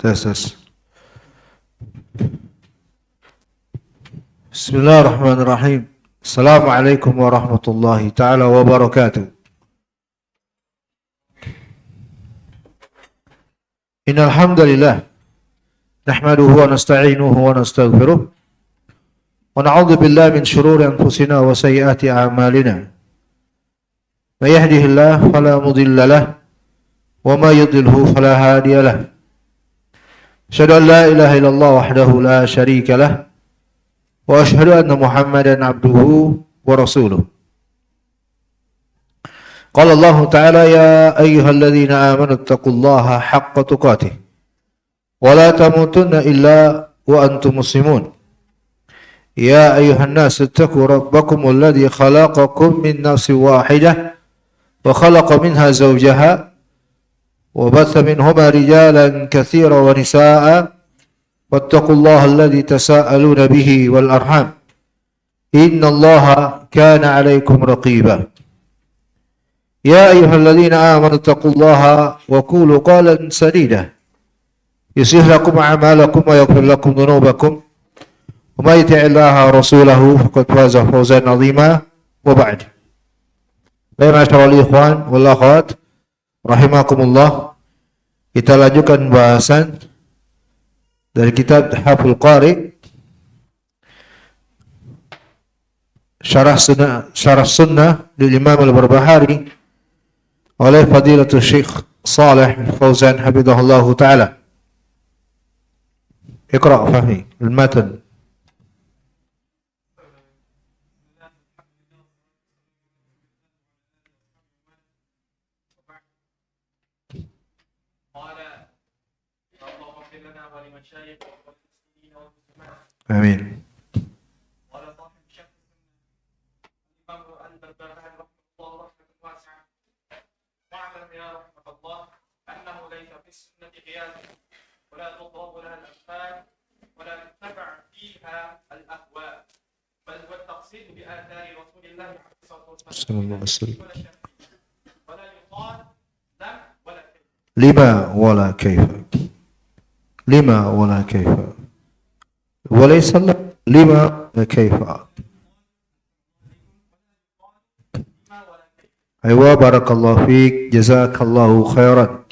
Tes. Bismillahirrahmanirrahim. Assalamualaikum warahmatullahi ta'ala wabarakatuh. Innal hamdalillah nahmaduhu wa nasta'inuhu wa nastaghfiruh wa na'udzu billahi min shururi anfusina wa sayyiati a'malina. May yahdihillahu fala mudilla lahu wa may yudlilhu fala hadiya lahu. Asyhadu an la ilaha illallah wahdahu la syarika lah wa asyhadu anna Muhammadan abduhu wa rasuluh. Qala Allah Ta'ala ya ayyuhalladzina amanu taqullaha haqqa tuqatih wa la tamutunna illa wa antum muslimun. Ya ayyuhan nas ittaqu rabbakum alladzi khalaqakum min nafsin wahidah wa khalaqa minha zawjaha وبث منهما رجالا كثيرا ونساء واتقوا الله الذي تساءلون به والأرحام إن الله كان عليكم رقيبا يا أيها الذين آمنوا اتقوا الله وقولوا قولا سديدا يصلح لكم أعمالكم ويغفر لكم ذنوبكم ومن يطع الله ورسوله فقد فاز فوزا عظيما وبعد. Baik masyaallah ikhwan wal akhwat rahimakumullah, kita lanjutkan bahasan dari kitab Haful Qari Syarah Sunnah dari Imam Al-Barbahari oleh Fadilatul Syekh Shalih Al-Fauzan hafizahullah taala. Iqra fahmi al-matan. Amin. قال صاحب شيخ الإمام البربهاري رحمه الله رحمة واسعة واعلم يا رحمة الله أنه ليس في السنة قياس ولا تضرب لها الأمثال ولا يتبع فيها الأهواء بل هو التقصيد بآثار رسول الله صلى الله عليه وسلم ولا يقال لم ولا كيف لما ولا كيف لما ولا كيف وليس لما كيف. Aywa barakallahu fiik, jazakallahu khairan.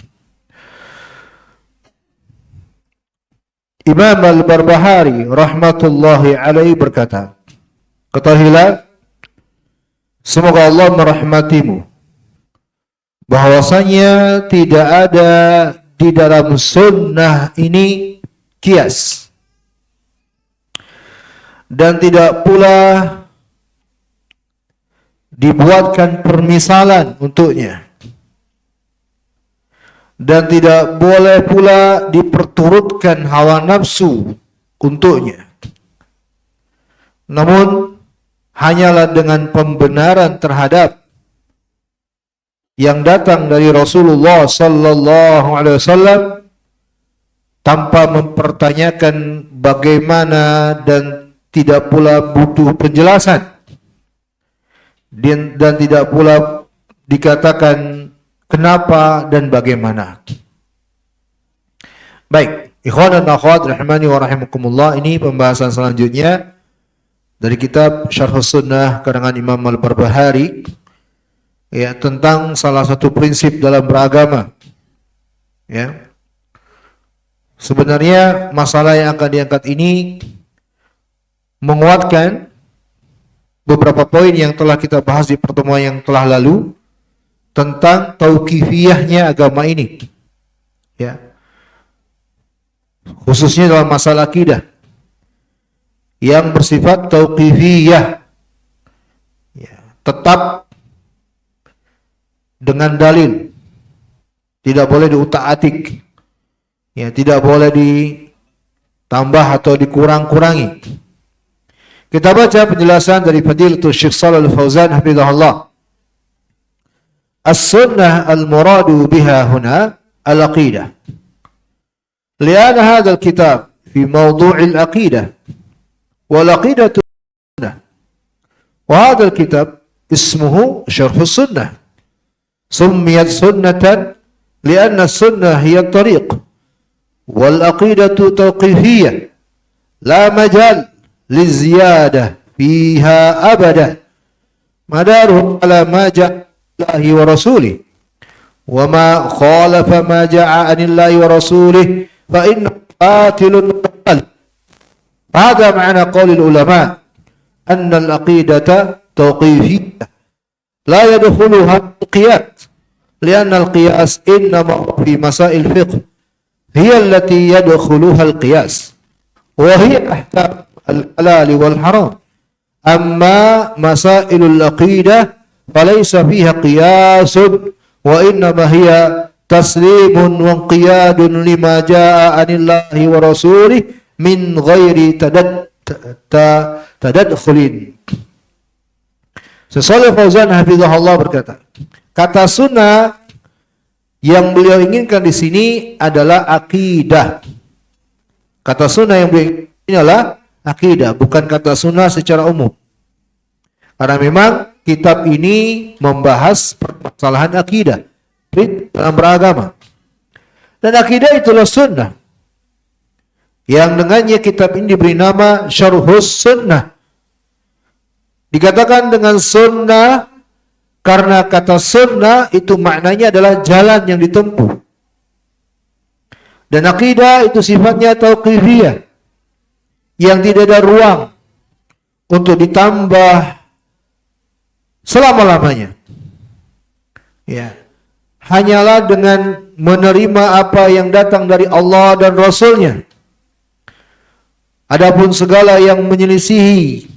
Imam Al-Barbahari rahmatullahi alaihi berkata, ketahuilah semoga Allah merahmatimu bahwasanya tidak ada di dalam sunnah ini kias dan tidak pula dibuatkan permisalan untuknya dan tidak boleh pula diperturutkan hawa nafsu untuknya, namun hanyalah dengan pembenaran terhadap yang datang dari Rasulullah sallallahu alaihi wasallam tanpa mempertanyakan bagaimana dan tidak pula butuh penjelasan dan tidak pula dikatakan kenapa dan bagaimana. Baik, ikhwan dan akhwat rahimani wa rahimakumullah, ini pembahasan selanjutnya dari kitab Syarh Sunnah karangan Imam Al-Barbahari, ya, tentang salah satu prinsip dalam beragama. Ya. Sebenarnya masalah yang akan diangkat ini menguatkan beberapa poin yang telah kita bahas di pertemuan yang telah lalu tentang tauqifiyahnya agama ini, ya, khususnya dalam masalah akidah yang bersifat tauqifiyah, ya, tetap dengan dalil, tidak boleh diutak-atik, ya, tidak boleh ditambah atau dikurang-kurangi. Kita baca penjelasan dari Fadilatul Syekh Shalih Al-Fauzan hafizahullah. As-sunnah al-muradu biha huna al-aqidah. Li'anna hadha al-kitab fi mawdu' al-aqidah wal aqidatu sunnah. Wa hadha al-kitab ismuhu Syarh Sunnah. Summiyat sunnatan li'anna sunnah hiya at-tariq wal aqidatu tauqifiyah la majal liziyadah fiha abada madaruhu ala ma ja'a Allahi wa rasulih wa ma khalafa ma ja'a anillahi wa rasulih fa inna batilun muqal. Hada ma'na qaul ulama anna al-aqidata tauqifiyah la yadkhuluha al-qiyas lianna al-qiyas innama fi masail fiqh hiya allati yadkhuluha al-qiyas wa hiya ahkam al-halal wal haram amma masail al-aqidah falaysa fiha qiyasun wa innama hiya taslimun wa inqiyadun lima jaa anillahi wa rasulih min ghairi tadadkhulin. Shalih Fauzan hafizahullah berkata, kata sunnah yang beliau inginkan di sini adalah akidah. Kata sunnah yang beliau inginkan adalah akidah, bukan kata sunnah secara umum. Karena memang kitab ini membahas permasalahan akidah dalam beragama. Dan akidah itulah sunnah. Yang dengannya kitab ini diberi nama Syarhus Sunnah. Dikatakan dengan sunnah karena kata sunnah itu maknanya adalah jalan yang ditempuh. Dan akidah itu sifatnya tauqifiyah, yang tidak ada ruang untuk ditambah selama-lamanya. Ya. Hanyalah dengan menerima apa yang datang dari Allah dan Rasul-Nya. Adapun segala yang menyelisihi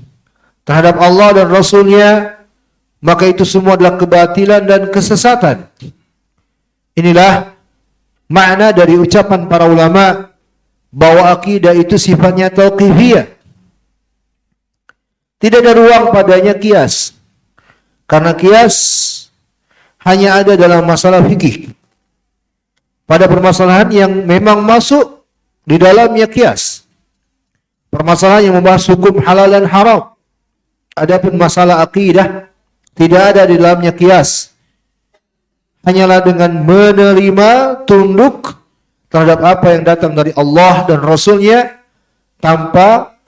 terhadap Allah dan Rasul-Nya, maka itu semua adalah kebatilan dan kesesatan. Inilah makna dari ucapan para ulama bahwa akidah itu sifatnya tauqifiyah. Tidak ada ruang padanya qiyas. Karena qiyas hanya ada dalam masalah fikih. Pada permasalahan yang memang masuk di dalamnya qiyas. Permasalahan yang membahas hukum halal dan haram. Adapun masalah akidah tidak ada di dalamnya qiyas. Hanyalah dengan menerima, tunduk terhadap apa yang datang dari Allah dan Rasul-Nya tanpa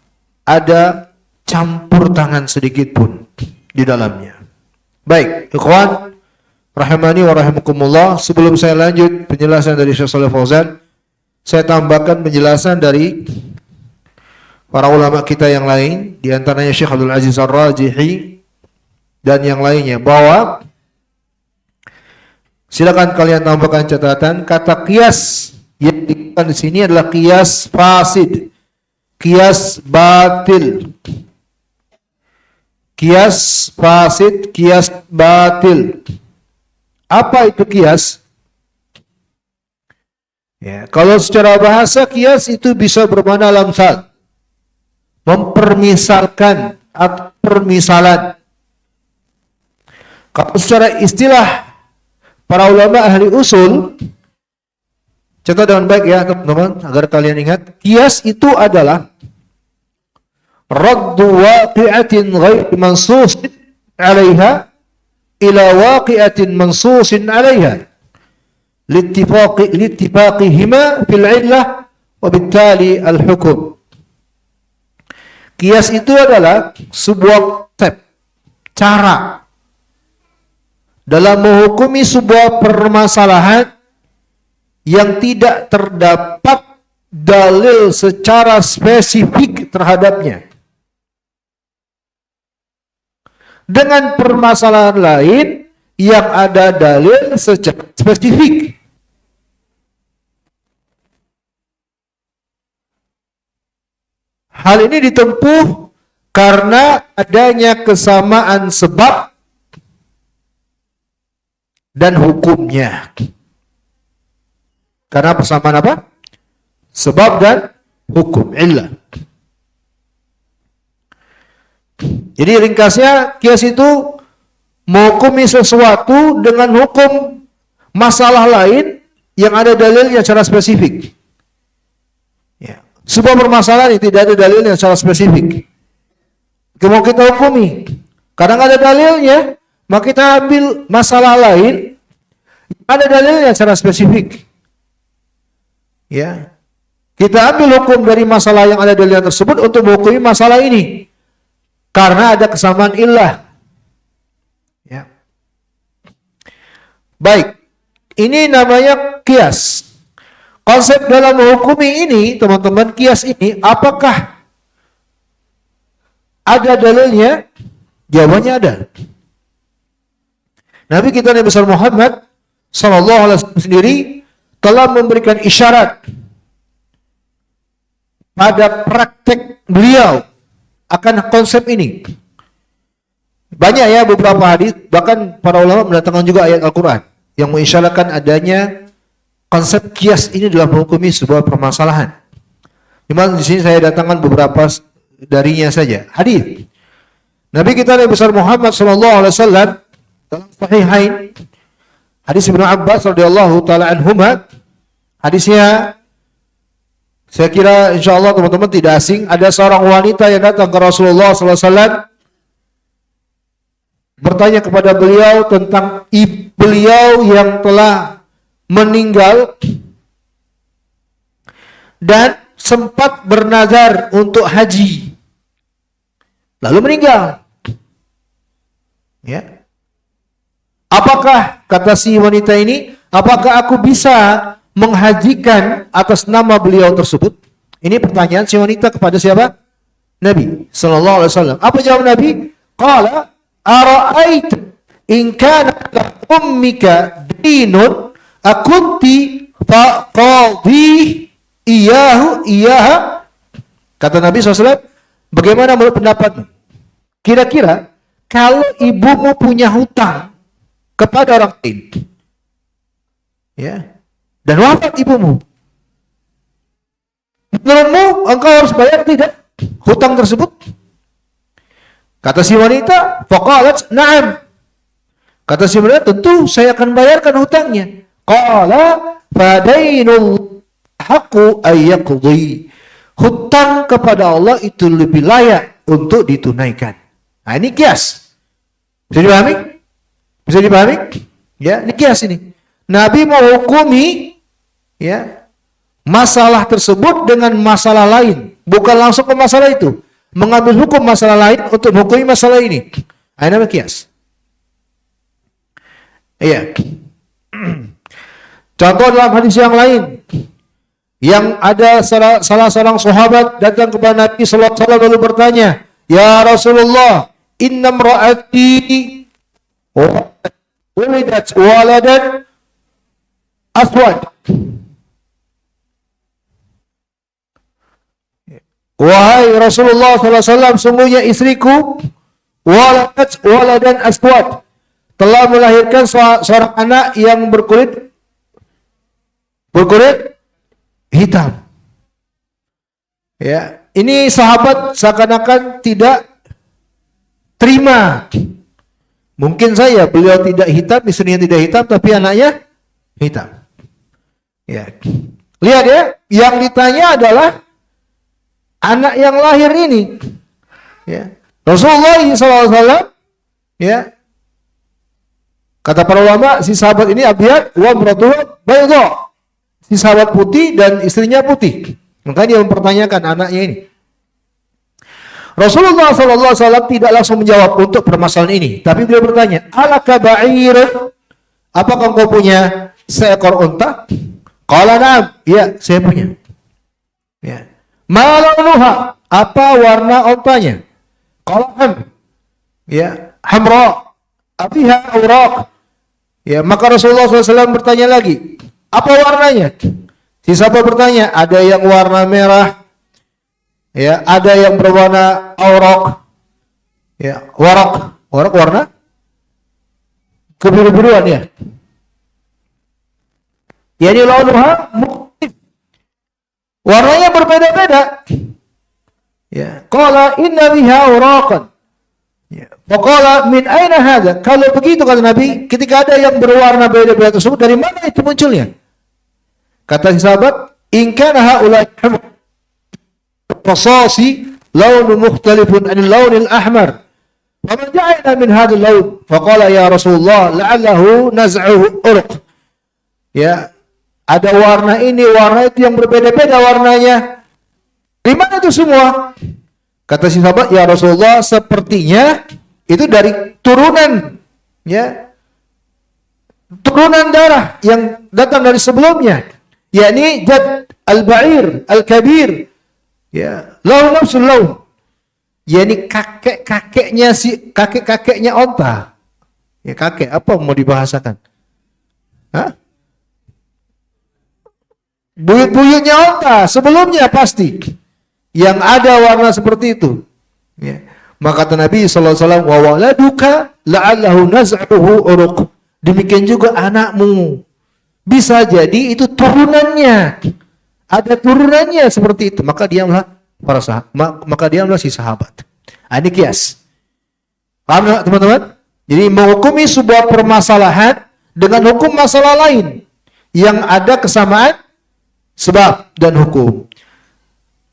ada campur tangan sedikit pun di dalamnya. Baik, ikhwan rahimani wa rahimakumullah, sebelum saya lanjut penjelasan dari Syekh Shalih Fauzan, saya tambahkan penjelasan dari para ulama kita yang lain, di antaranya Syekh Abdul Aziz Ar-Rajihi dan yang lainnya, bahwa silakan kalian tambahkan catatan, kata qiyas yang digunakan di sini adalah qiyas fasid, qiyas batil. Qiyas fasid, qiyas batil. Apa itu qiyas? Ya, kalau secara bahasa qiyas itu bisa bermakna lamsal, mempermisalkan atau permisalan. Kalau secara istilah para ulama ahli usul, catat dengan baik ya teman-teman agar kalian ingat, qiyas itu adalah raddu waqi'atin ghairi mansusin 'alaiha ila waqi'atin mansusin 'alaiha littifaqihima fil 'illah wa bittali al-hukm. Qiyas itu adalah sebuah cara dalam menghukumi sebuah permasalahan yang tidak terdapat dalil secara spesifik terhadapnya dengan permasalahan lain yang ada dalil secara spesifik. Hal ini ditempuh karena adanya kesamaan sebab dan hukumnya. Karena persamaan apa? Sebab dan hukum, illah. Jadi ringkasnya, qiyas itu menghukumi sesuatu dengan hukum masalah lain yang ada dalilnya secara spesifik. Ya. Sebuah permasalahan yang tidak ada dalilnya secara spesifik, mau kita hukumi. Kadang ada dalilnya, maka kita ambil masalah lain ada dalilnya secara spesifik. Ya. Kita ambil hukum dari masalah yang ada dalil tersebut untuk menghukumi masalah ini. Karena ada kesamaan illah. Ya. Baik. Ini namanya qiyas. Konsep dalam menghukumi ini, teman-teman, qiyas ini, apakah ada dalilnya? Jawabannya ada. Nabi kita Nabi besar Muhammad sallallahu alaihi wasallam sendiri telah memberikan isyarat pada praktek beliau akan konsep ini. Banyak ya beberapa hadis, bahkan para ulama mendatangkan juga ayat Al-Quran yang mengisyaratkan adanya konsep qiyas ini dalam menghukumi sebuah permasalahan. Cuma di sini saya datangkan beberapa darinya saja. Hadis Nabi kita Nabi besar Muhammad sallallahu alaihi wasallam dalam Sahihain, hadis Ibnu Abbas radhiyallahu taala anhuma, hadisnya saya kira insyaallah teman-teman tidak asing. Ada seorang wanita yang datang ke Rasulullah sallallahu alaihi wasallam bertanya kepada beliau tentang beliau yang telah meninggal dan sempat bernazar untuk haji lalu meninggal. Ya. Apakah, kata si wanita ini, apakah aku bisa menghajikan atas nama beliau tersebut? Ini pertanyaan si wanita kepada siapa? Nabi sallallahu alaihi wasallam. Apa jawab Nabi? Qala ara'aita in kana la ummika dinun akunti faqadi iyaha. Kata Nabi SAW, bagaimana menurut pendapatmu? Kira-kira kalau ibumu punya hutang kepada orang lain, ya, dan wafat ibumu, menurutmu engkau harus bayar tidak hutang tersebut? Kata si wanita, faqalat na'am. Kata si wanita, tentu saya akan bayarkan hutangnya. Qala fadainul haqqu ayyaqdi. Hutang kepada Allah itu lebih layak untuk ditunaikan. Nah, ini kias. Bisa dipahami? Bisa dipahami? Ya, ini kias ini. Nabi menghukumi ya masalah tersebut dengan masalah lain, bukan langsung ke masalah itu. Mengambil hukum masalah lain untuk menghukumi masalah ini. Ini namanya kias. Iya. Contoh dalam hadis yang lain, yang ada salah seorang sahabat datang kepada Nabi sallallahu alaihi wasallam lalu bertanya, "Ya Rasulullah, inna imra'ati wulidat waladan aswad." Wahai Rasulullah SAW, sungguhnya istriku waladan aswad, telah melahirkan seorang anak yang berkulit hitam. Ya, ini sahabat seakan-akan tidak terima. Mungkin saya beliau tidak hitam, istrinya tidak hitam, tapi anaknya hitam. Ya, lihat ya, yang ditanya adalah anak yang lahir ini, ya. Rasulullah SAW, ya, kata para ulama, si sahabat ini abyad wa imratuhu bayda, si sahabat putih dan istrinya putih. Maka dia mempertanyakan anaknya ini. Rasulullah SAW tidak langsung menjawab untuk permasalahan ini, tapi beliau bertanya, alaka ba'ir, apakah engkau punya seekor unta? Qala na'am, ya, saya punya. Ya. Malaluha, apa warna ontanya? Qala ya, hamra, abiha awraq. Ya, maka Rasulullah SAW bertanya lagi, apa warnanya? Si sahabat bertanya, ada yang warna merah, ya, ada yang berwarna awraq, ya, warak warna kebiru-biruan ya. Yani launuha mukhtalif, warnanya berbeda-beda. Ya, qala inna biha awraqan. Ya, faqala min aina hadha? Kalau begitu kata Nabi, ketika ada yang berwarna beda-beda tersebut, dari mana itu munculnya? Kata si sahabat, in kana haula qasasi launu mukhtalifun anil launil ahmar. Faman ja'ala min hadha al-laun? Faqala ya Rasulullah la'allahu naz'uhu urq. Ya, Ada warna ini, warna itu yang berbeda-beda warnanya. Di mana itu semua? Kata si sahabat, ya Rasulullah, sepertinya itu dari turunan, ya, turunan darah yang datang dari sebelumnya, yakni Jad al-Ba'ir al-Kabir, ya, lau nafsul lau, yakni kakek-kakeknya onta. Ya, kakek apa mau dibahasakan? Hah? Buyut-buyutnya onta sebelumnya pasti yang ada warna seperti itu. Ya. Maka kata Nabi SAW, wa waladuka la'allahu naz'uhu uruq. Demikian juga anakmu. Bisa jadi itu turunannya. Ada turunannya seperti itu. Maka diamlah para sahabat. Maka diamlah si sahabat. Ini kias. Paham tak teman-teman? Jadi menghukumi sebuah permasalahan dengan hukum masalah lain yang ada kesamaan sebab dan hukum.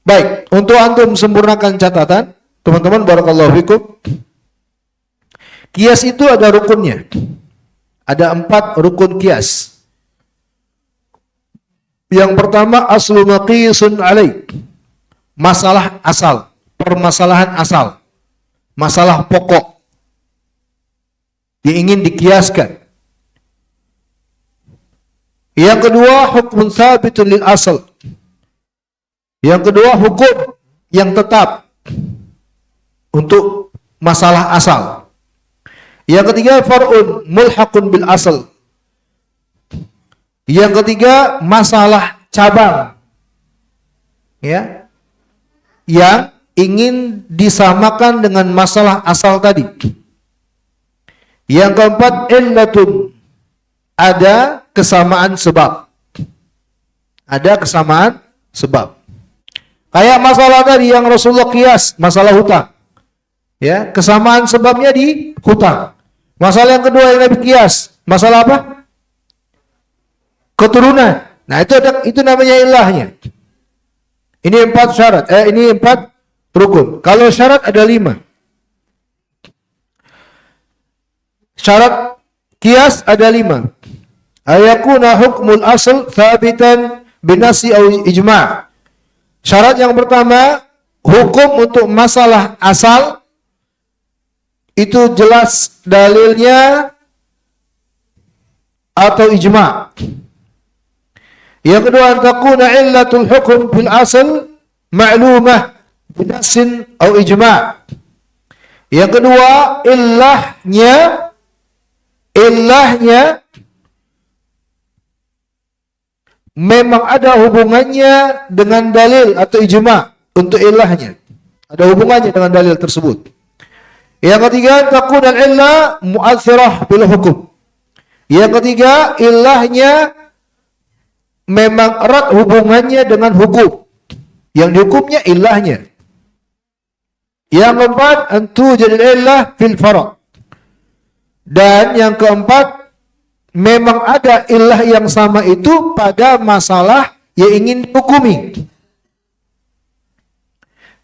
Baik, untuk antum sempurnakan catatan, teman-teman, barakallahu fikum. Kias itu ada rukunnya. Ada 4 rukun kias. Yang pertama, aslu maqisun alaih. Masalah asal, permasalahan asal. Masalah pokok yang ingin dikiaskan. Yang kedua, hukum sabitun lil asal. Yang kedua, hukum yang tetap untuk masalah asal. Yang ketiga, far'un mulhaqun bil asal. Yang ketiga, masalah cabang, ya, yang ingin disamakan dengan masalah asal tadi. Yang keempat, illatun, ada kesamaan sebab. Ada kesamaan sebab. Kayak masalah tadi yang Rasulullah kias, masalah hutang. Ya, kesamaan sebabnya di hutang. Masalah yang kedua yang Nabi kias, masalah apa? Keturunan. Nah, itu namanya ilahnya. Ini 4 syarat. Ini 4 rukun. Kalau syarat ada 5. Syarat kias ada 5. Ayakuna hukmul asl thabitan binasi au ijma'. Syarat yang pertama, hukum untuk masalah asal itu jelas dalilnya atau ijma'. Yang kedua, takuna illatul hukum fil asal ma'lumah binasin atau ijma'. Yang kedua, illahnya memang ada hubungannya dengan dalil atau ijma' untuk ilahnya. Ada hubungannya dengan dalil tersebut. Yang ketiga, takun al-illah mu'athirah bil hukum. Yang ketiga, ilahnya memang erat hubungannya dengan hukum. Yang dihukumnya ilahnya. Yang keempat, antu jadil illah fil fara'. Dan yang keempat, memang ada ilah yang sama itu pada masalah yang ingin dihukumi.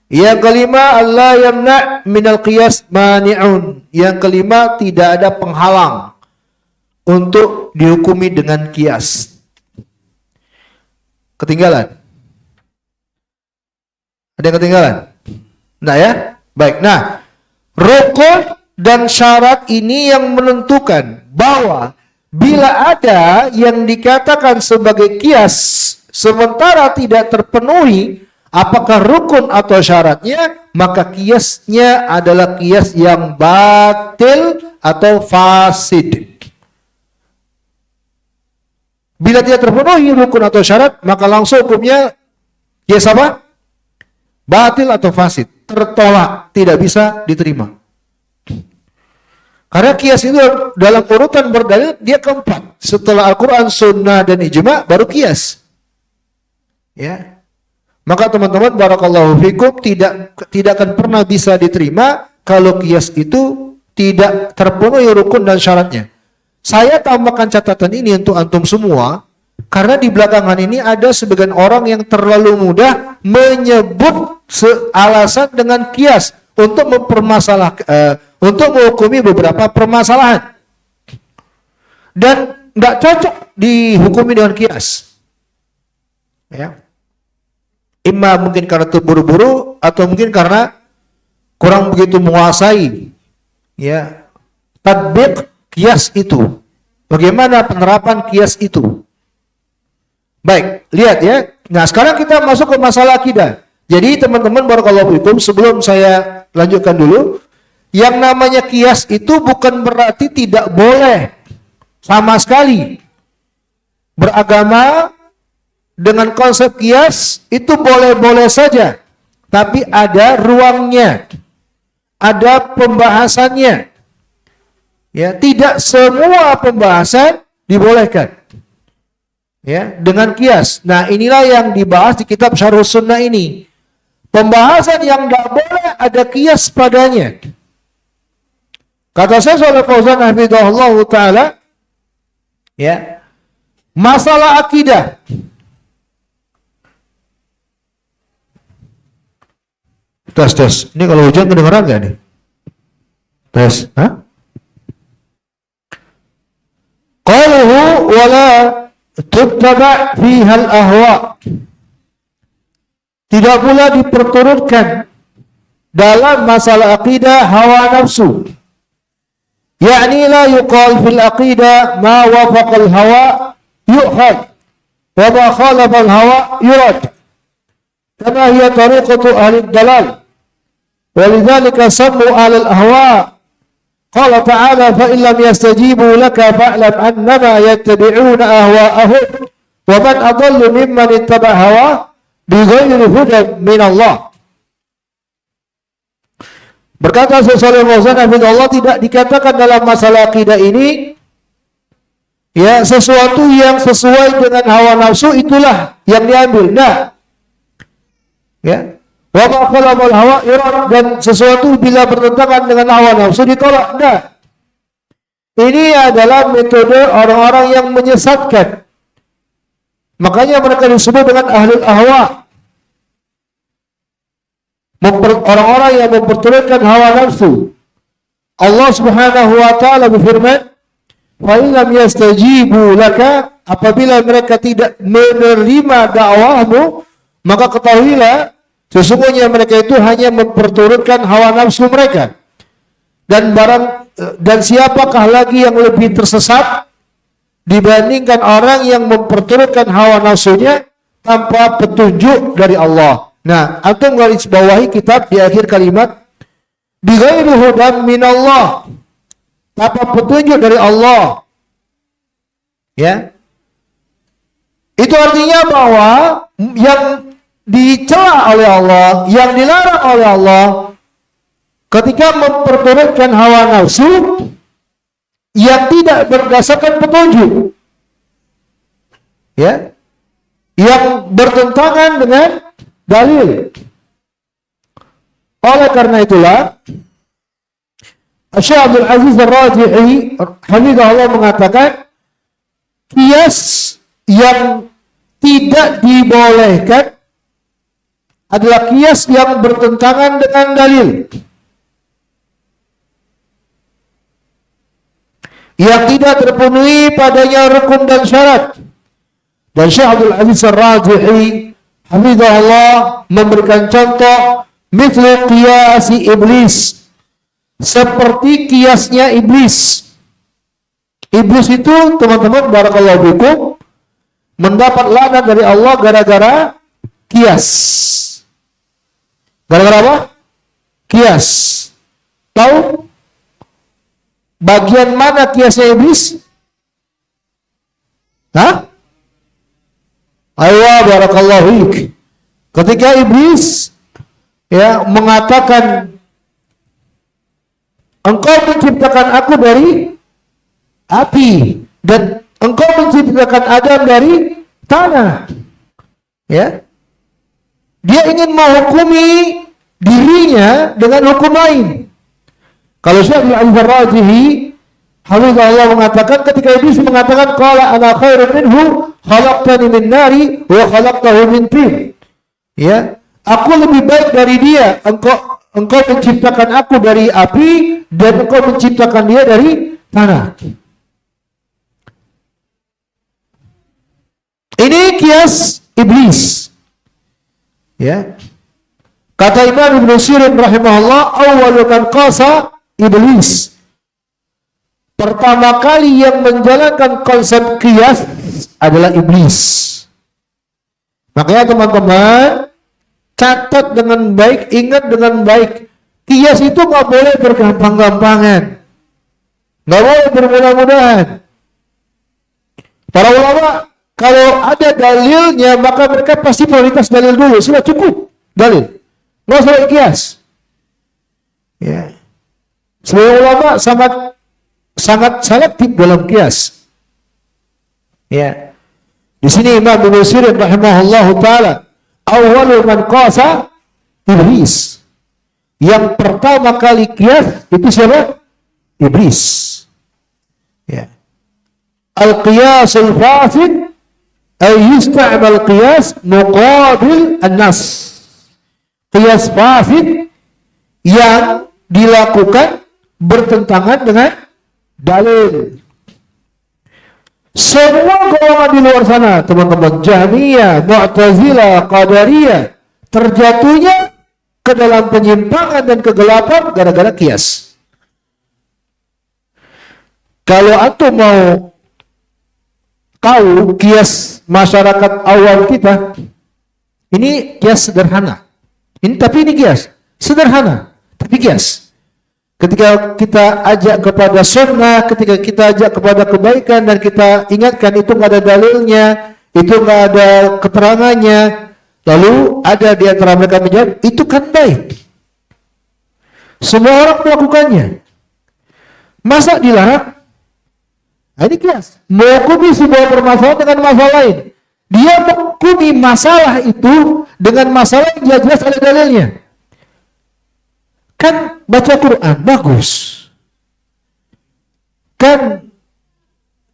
Yang kelima, Allah yamna' minal qiyas mani'un. Yang kelima, tidak ada penghalang untuk dihukumi dengan kias. Ketinggalan? Ada yang ketinggalan? Nah ya? Baik. Nah, rukun dan syarat ini yang menentukan bahwa bila ada yang dikatakan sebagai kias sementara tidak terpenuhi apakah rukun atau syaratnya, maka kiasnya adalah kias yang batil atau fasid. Bila tidak terpenuhi rukun atau syarat, maka langsung hukumnya kias apa? Batil atau fasid, tertolak, tidak bisa diterima. Karena kias itu dalam urutan berdalil dia keempat. Setelah Al-Quran, Sunnah, dan Ijma' baru kias. Ya, maka teman-teman, barakallahu fikum, tidak akan pernah bisa diterima kalau kias itu tidak terpenuhi rukun dan syaratnya. Saya tambahkan catatan ini untuk antum semua, karena di belakangan ini ada sebagian orang yang terlalu mudah menyebut alasan dengan kias untuk untuk menghukumi beberapa permasalahan dan nggak cocok dihukumi dengan kias. Ya. Imma mungkin karena terburu-buru atau mungkin karena kurang begitu menguasai ya tatbiq qiyas itu. Bagaimana penerapan qiyas itu? Baik, lihat ya. Nah, sekarang kita masuk ke masalah akidah. Jadi teman-teman barakallahu fikum, sebelum saya lanjutkan dulu, yang namanya qiyas itu bukan berarti tidak boleh sama sekali beragama dengan konsep qiyas itu boleh-boleh saja, tapi ada ruangnya, ada pembahasannya. Ya, tidak semua pembahasan dibolehkan. Ya, dengan qiyas. Nah, inilah yang dibahas di kitab Syarh Sunnah ini. Pembahasan yang tidak boleh ada qiyas padanya. Kata Syekh Shalih Fauzan hafizahullah taala, ya, masalah akidah. Tes. Ini kalau hujan kedengeran nggak nih? Tes. Hah? Qaluhu wala tuttaba fiha al-ahwa. Tidak pula diperturutkan dalam masalah akidah hawa nafsu. Yakni la yuqal fil aqidah ma wafaqa al-hawa yu'khad wa ma khalafa al-hawa yurad. Kama hiya tariqatu ahli dalal. ولذلك سموا على الأهواء قال تعالى فإن لم يستجيبوا لك فاعلم أنما يتبعون أهواءهم ومن أضل ممن اتبع هواه بغير هدى من الله. Berkata Syekh Shalih Fauzan hafizahullah, tidak dikatakan dalam masalah akidah ini ya sesuatu yang sesuai dengan hawa nafsu itulah yang diambil. Nah, ya. Wa ma khalaqal hawa yurad, dan sesuatu bila bertentangan dengan hawa nafsu ditolak. Nah, ini adalah metode orang-orang yang menyesatkan. Makanya mereka disebut dengan ahlul ahwa. Orang-orang yang memperturutkan hawa nafsu. Allah Subhanahu wa taala berfirman, "Fa in lam yastajibu laka", apabila mereka tidak menerima dakwahmu, maka ketahuilah sesungguhnya mereka itu hanya memperturutkan hawa nafsu mereka. Dan siapakah lagi yang lebih tersesat dibandingkan orang yang memperturutkan hawa nafsunya tanpa petunjuk dari Allah. Nah, antum garis bawahi kitab di akhir kalimat bighairi hudan minallah, tanpa petunjuk dari Allah. Ya. Itu artinya bahwa yang dicela oleh Allah, yang dilarang oleh Allah ketika memperturutkan hawa nafsu yang tidak berdasarkan petunjuk, ya, yang bertentangan dengan dalil. Oleh karena itulah Syekh Abdul Aziz Ar-Rajihi hafizahullah mengatakan qiyas yang tidak dibolehkan adalah qiyas yang bertentangan dengan dalil, yang tidak terpenuhi padanya rukun dan syarat. Dan Syekh Abdul Aziz Ar-Rajihi hafizahullah memberikan contoh mithlu qiyasi iblis, seperti qiyasnya iblis. Iblis itu teman-teman barakallahu fikum mendapat laknat dari Allah gara-gara qiyas. Gara-gara apa? Qiyas. Tahu bagian mana qiyasnya iblis? Hah? Aywa barakallahu fiik. Ketika iblis ya mengatakan, engkau menciptakan aku dari api dan engkau menciptakan Adam dari tanah. Ya. Dia ingin menghukumi dirinya dengan hukum lain. Kalau Syekh Al-Rajihi hafizahullah mengatakan, ketika iblis mengatakan qala ana khairun minhu khalaqtani min nari wa khalaqtahu min tin. Ya, aku lebih baik dari dia. Engkau menciptakan aku dari api dan engkau menciptakan dia dari tanah. Ini qiyas iblis. Ya. Kata Imam Ibnu Sirin rahimahullah, awwalu man qasa iblis. Pertama kali yang menjalankan konsep qiyas adalah iblis. Makanya teman-teman catat dengan baik, ingat dengan baik. Qiyas itu nggak boleh bergampang-gampangan, nggak boleh bermudah-mudahan. Para ulama kalau ada dalilnya maka mereka pasti prioritas dalil dulu. Sudah cukup dalil, nggak usah qiyas. Ya, sebagai ulama sangat selektif dalam qiyas. Ya, di sini Imam Ibnu Sirin rahimahullahu taala, awwalu man qasa iblis. Yang pertama kali qiyas itu siapa? Iblis. Ya. Al-qiyas al-fasid ay yusta'mal qiyas muqabil an-nas. Qiyas fasid yang dilakukan bertentangan dengan dalil. Semua golongan di luar sana, teman-teman, Jahmiyah, Mu'tazilah, Qadariyah, terjatuhnya ke dalam penyimpangan dan kegelapan gara-gara qiyas. Kalau antum mau tahu qiyas masyarakat awam kita, ini qiyas sederhana. Tapi ini qiyas sederhana, tapi qiyas. Ketika kita ajak kepada sunnah, ketika kita ajak kepada kebaikan dan kita ingatkan itu nggak ada dalilnya, itu nggak ada keterangannya, lalu ada di antara mereka menjawab, itu kan baik. Semua orang melakukannya. Masa dilarang? Nah, ini qiyas. Menghukumi sebuah permasalahan dengan masalah lain. Dia menghukumi masalah itu dengan masalah yang jelas ada dalilnya. Kan baca Quran bagus. Kan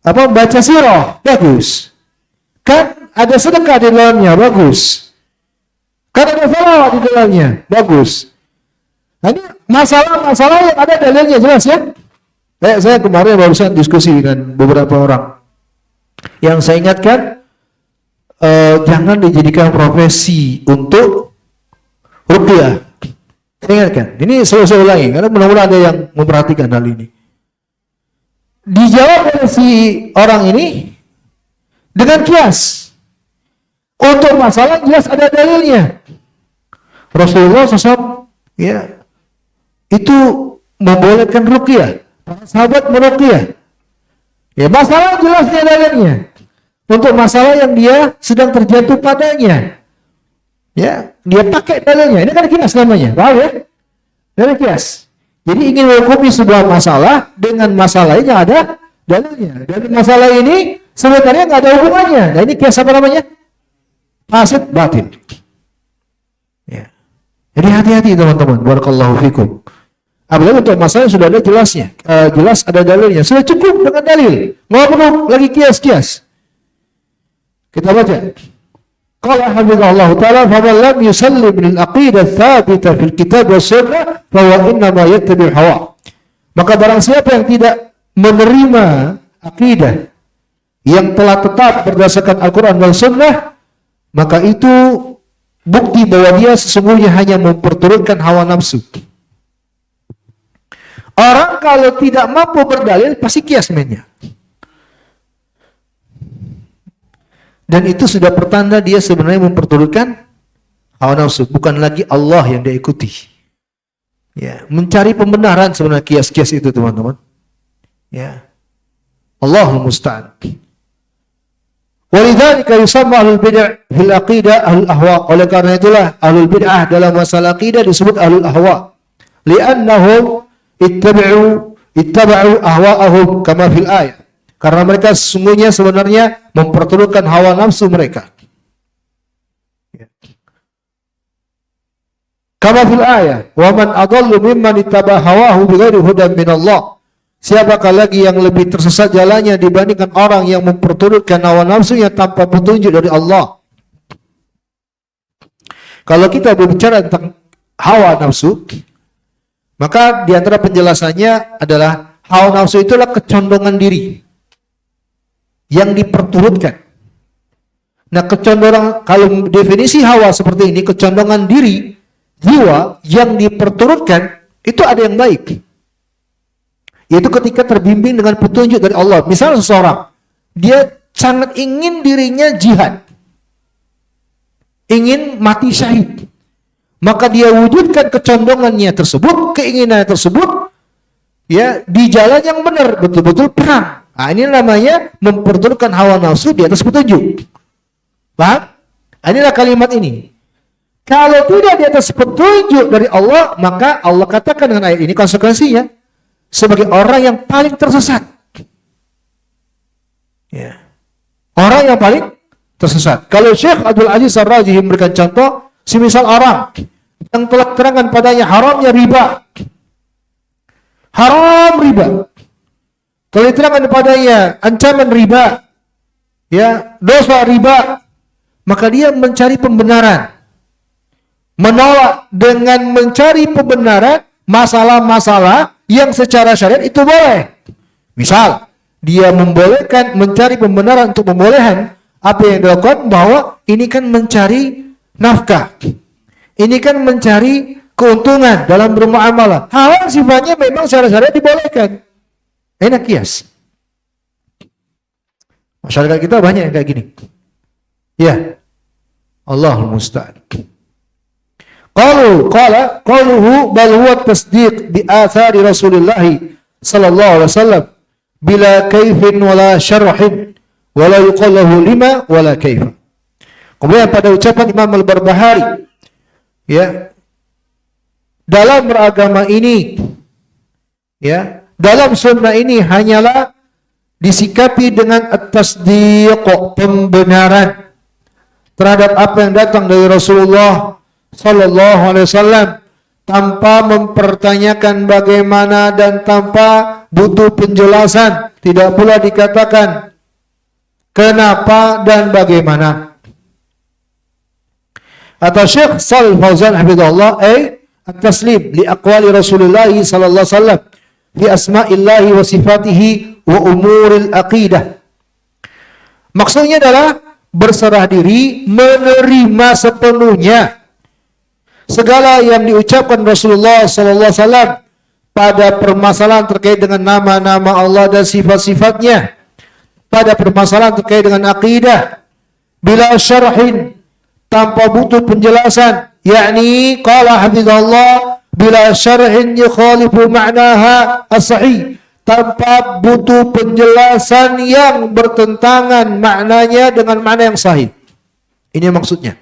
baca sirah bagus. Kan ada sedekah di dalamnya bagus. Kan ada salawat di dalamnya bagus. Nah, ini masalah-masalah yang ada dalilnya jelas ya. Saya kemarin barusan diskusi dengan beberapa orang yang saya ingatkan, jangan dijadikan profesi untuk ruqyah. Saya ingatkan, ini saya ulangi karena mudah-mudahan ada yang memperhatikan hal ini. Dijawab oleh si orang ini dengan qiyas. Untuk masalah jelas ada dalilnya. Rasulullah SAW ya itu membolehkan ruqyah. Para sahabat meruqyah. Ya, masalah jelasnya dalilnya. Untuk masalah yang dia sedang terjatuh padanya. Ya, dia pakai dalilnya. Ini kan qiyas namanya. Paham ya? Dari qiyas. Jadi ingin menghukumi sebuah masalah dengan masalah yang ada dalilnya. Dan masalah ini sebenarnya nggak ada hubungannya. Nah, ini qiyas apa namanya? Fasid batin. Ya. Jadi hati-hati teman-teman. Barakallahu fikum. Apalagi untuk masalah yang sudah ada jelasnya, jelas ada dalilnya, sudah cukup dengan dalil, nggak perlu lagi kias-kias. Kita baca. Qala hafizahullah ta'ala, faman lam yusallim lil aqidah tsabita fil kitab was sunnah, fa huwa innama yattabi' hawa. Maka barang siapa yang tidak menerima akidah yang telah tetap berdasarkan Al-Quran dan Sunnah, maka itu bukti bahwa dia sesungguhnya hanya memperturutkan hawa nafsu. Orang kalau tidak mampu berdalil pasti kias mainnya. Dan itu sudah pertanda dia sebenarnya memperturutkan hawa nafsu, bukan lagi Allah yang dia ikuti. Ya, mencari pembenaran sebenarnya kias-kias itu teman-teman. Ya. Allahul musta'an. Walidzalika yusamma ahlul bid'ah fil aqidah ahlul ahwa. Oleh karena itulah ahlul bid'ah dalam masalah aqidah disebut ahlul ahwa. Li'annahum ittaba'u ahwa'ahum kama fil ayat. Karena mereka sesungguhnya sebenarnya memperturutkan hawa nafsu mereka. Kama fil ayat, wa man adallu mimman ittaba'a hawahu bighairi hudan min Allah. Siapakah lagi yang lebih tersesat jalannya dibandingkan orang yang memperturutkan hawa nafsunya tanpa petunjuk dari Allah. Kalau kita berbicara tentang hawa nafsu, maka di antara penjelasannya adalah hawa nafsu itulah kecondongan diri yang diperturutkan. Nah, kecondongan, kalau definisi hawa seperti ini, kecondongan diri, jiwa yang diperturutkan, itu ada yang baik. Yaitu ketika terbimbing dengan petunjuk dari Allah. Misalnya seseorang, dia sangat ingin dirinya jihad, ingin mati syahid, maka dia wujudkan kecondongannya tersebut, keinginannya tersebut, ya, di jalan yang benar, betul-betul perang. Nah, ini namanya memperturutkan hawa nafsu di atas petunjuk. Paham? Inilah kalimat ini. Kalau tidak di atas petunjuk dari Allah, maka Allah katakan dengan ayat ini konsekuensinya sebagai orang yang paling tersesat. Ya. Orang yang paling tersesat. Kalau Syekh Abdul Aziz Ar-Rajihi memberikan contoh, semisal orang yang telah terangkan padanya haramnya riba. Haram riba. Telah diterangkan padanya ancaman riba. Ya, dosa riba. Maka dia mencari pembenaran. Menolak dengan mencari pembenaran masalah-masalah yang secara syariat itu boleh. Misal, dia membolehkan mencari pembenaran untuk pembolehan apa yang dilakukan, bahwa ini kan mencari nafkah. Ini kan mencari keuntungan dalam bermuamalah. Hal sifatnya memang secara syariat dibolehkan. Enak kias. Masyarakat kita banyak yang kayak gini. Ya, Allahul musta'an. Qaluhu bal huwa tasdiq bi athari Rasulullah sallallahu alaihi wasallam bila kaifin wala syarhin wala yuqallahu lima wala kaifa. Kemudian pada ucapan Imam Al-Barbahari, ya, dalam beragama ini, ya, dalam sunnah ini hanyalah disikapi dengan at-tasdiq, pembenaran terhadap apa yang datang dari Rasulullah sallallahu alaihi wasallam, tanpa mempertanyakan bagaimana dan tanpa butuh penjelasan. Tidak pula dikatakan kenapa dan bagaimana. Atau Syekh Shalih Fauzan hafizahullah, at-taslim li aqwali Rasulullah sallallahu alaihi wasallam fi asma'illahi wa sifatihi wa umuril aqidah. Maksudnya adalah berserah diri, menerima sepenuhnya segala yang diucapkan Rasulullah sallallahu alaihi wasallam pada permasalahan terkait dengan nama-nama Allah dan sifat-sifatnya, pada permasalahan terkait dengan akidah, bila syarhin, tanpa butuh penjelasan, yakni qala hafizallah bila syarhin yukhalifu ma'naha as-sahih, tanpa butuh penjelasan yang bertentangan maknanya dengan makna yang sahih. Ini maksudnya.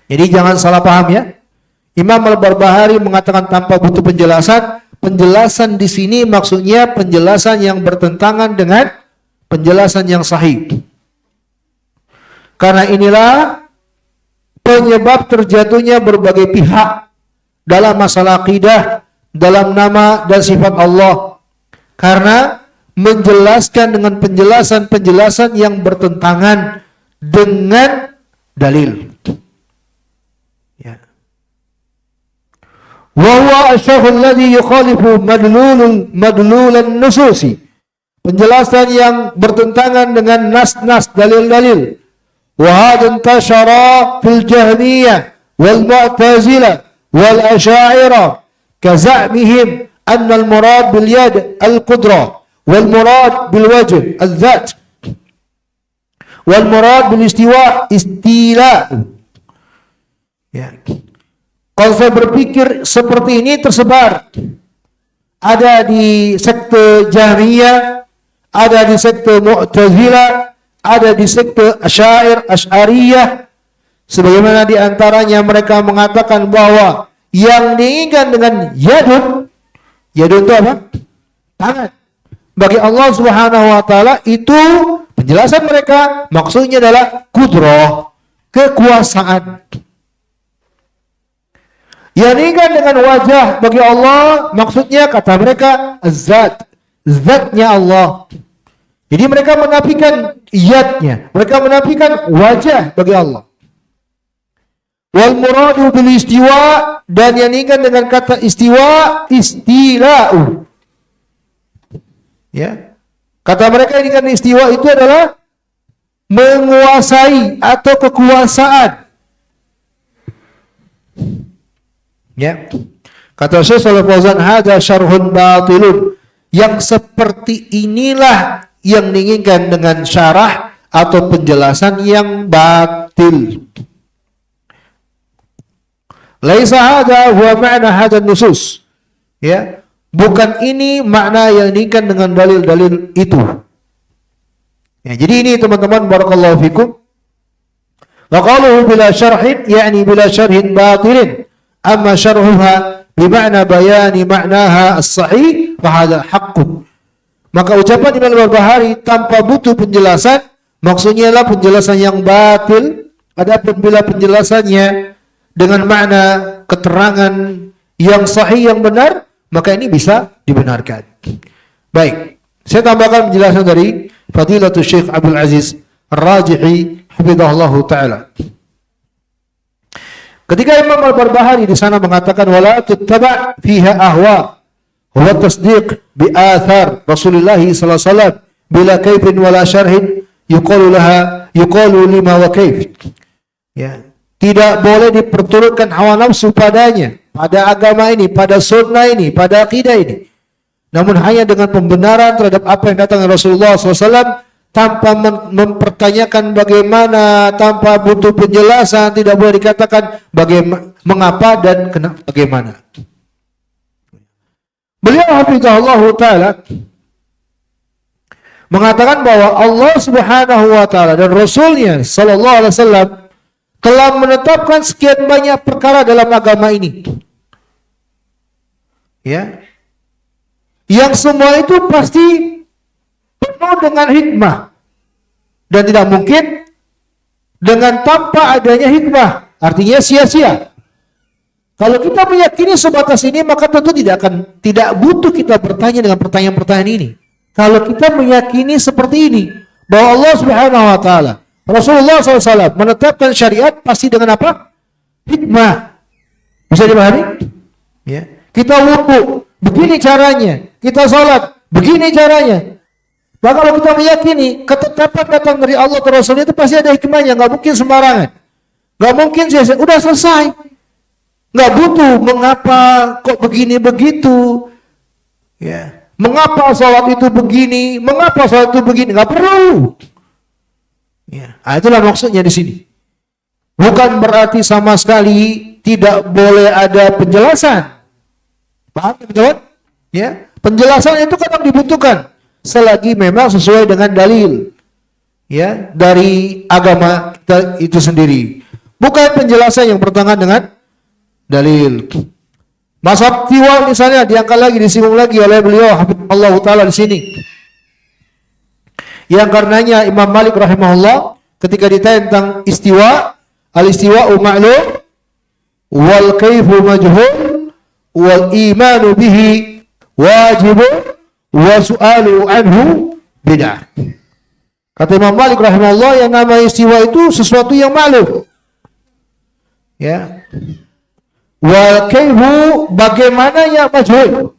Jadi jangan salah paham ya. Imam Al-Barbahari mengatakan tanpa butuh penjelasan. Penjelasan di sini maksudnya penjelasan yang bertentangan dengan penjelasan yang sahih. Karena inilah penyebab terjatuhnya berbagai pihak dalam masalah akidah, dalam nama dan sifat Allah. Karena menjelaskan dengan penjelasan-penjelasan yang bertentangan dengan dalil. Ya. Wa huwa asy-syarh alladhi yukhalifu madlulan nususi. Penjelasan yang bertentangan dengan nas-nas, dalil-dalil. Wa hadha intashara fil jahmiyah wal mu'tazilah wal asy'ariyah kaza'mihim anna al-murad bil yad al-qudrah wal murad bil wajh al-dhat wal murad bil istiwa istila. Ya. Konsep berpikir seperti ini tersebar. Ada di sekte Jahmiyah, ada di sekte Mu'tazilah, ada di sekte Asy'ariyah. Sebagaimana di antaranya mereka mengatakan bahwa yang diinginkan dengan yadun itu apa? Tangan. Bagi Allah Subhanahu wa taala itu penjelasan mereka maksudnya adalah kudrah, kekuasaan. Yang diinginkan dengan wajah bagi Allah maksudnya kata mereka zat, zatnya Allah. Jadi mereka menafikan yadnya, mereka menafikan wajah bagi Allah. Wal muradu bil istiwa, dan yang diinginkan dengan kata istiwa istila'u. Ya. Kata mereka ini kan istiwa itu adalah menguasai atau kekuasaan. Ya. Kata Syekh Shalih Fauzan, "Hadza syarhun batilun." Yang seperti inilah yang diinginkan dengan syarah atau penjelasan yang batil. Laisa hadza huwa ma'na hadzal nusus. Ya, bukan ini makna yang diinginkan dengan dalil-dalil itu. Ya, jadi ini teman-teman, barakallahu fikum. Wa qaluhu bila syarhin, yakni bila syarhin batilin. Amma syarhuha bima'na bayani ma'naha as-sahih fa hadha haqqun. Maka ucapan Imam Al-Barbahari tanpa butuh penjelasan, maksudnya adalah penjelasan yang batil. Adapun bila penjelasannya dengan makna keterangan yang sahih, yang benar, maka ini bisa dibenarkan. Baik, saya tambahkan penjelasan dari Fadilatul Syekh Abdul Aziz Ar-Rajihi hafizahullahu taala. Ketika Imam Al-Barbahari di sana mengatakan wala tuttaba fiha ahwa huwa tasdiq bi athar Rasulullah sallallahu alaihi wasallam bila kaifin wala syarhin yuqalu lima wa kaif. Ya, tidak boleh diperturutkan hawa nafsu padanya, pada agama ini, pada sunnah ini, pada akidah ini. Namun hanya dengan pembenaran terhadap apa yang datang dari Rasulullah SAW, tanpa mempertanyakan bagaimana, tanpa butuh penjelasan, tidak boleh dikatakan bagaimana, mengapa dan bagaimana. Beliau hafizahullah ta'ala mengatakan bahwa Allah Subhanahu wa ta'ala dan Rasulnya sallallahu alaihi wasallam telah menetapkan sekian banyak perkara dalam agama ini. Ya. Yang semua itu pasti penuh dengan hikmah. Dan tidak mungkin dengan tanpa adanya hikmah. Artinya sia-sia. Kalau kita meyakini sebatas ini, maka tentu tidak butuh kita bertanya dengan pertanyaan-pertanyaan ini. Kalau kita meyakini seperti ini, bahwa Allah Subhanahu wa ta'ala, Rasulullah SAW menetapkan syariat pasti dengan apa? Hikmah. Bisa dipahami? Ya. Kita wudu, begini caranya. Kita sholat, begini caranya. Maka kalau kita meyakini ketetapan datang dari Allah dan Rasulnya itu pasti ada hikmahnya, nggak mungkin sembarangan. Nggak mungkin sia-sia. Udah selesai. Nggak butuh mengapa kok begini begitu. Ya. Mengapa sholat itu begini? Mengapa sholat itu begini? Nggak perlu. Ya, itulah maksudnya di sini. Bukan berarti sama sekali tidak boleh ada penjelasan. Paham teman-teman? Ya, penjelasan itu kadang dibutuhkan selagi memang sesuai dengan dalil. Ya, dari agama kita itu sendiri. Bukan penjelasan yang bertentangan dengan dalil. Mazhab tiwa misalnya diangkat lagi, disinggung lagi oleh beliau Allah taala di sini. Yang karenanya Imam Malik rahimahullah ketika ditanya tentang istiwa, al-istiwa'u ma'lum wal kaifu majhul wal imanu bihi wajibun wa su'alu anhu bid'ah. Kata Imam Malik rahimahullah, yang nama istiwa itu sesuatu yang maklum. Ya. Wal kaifu bagaimana yang majhul.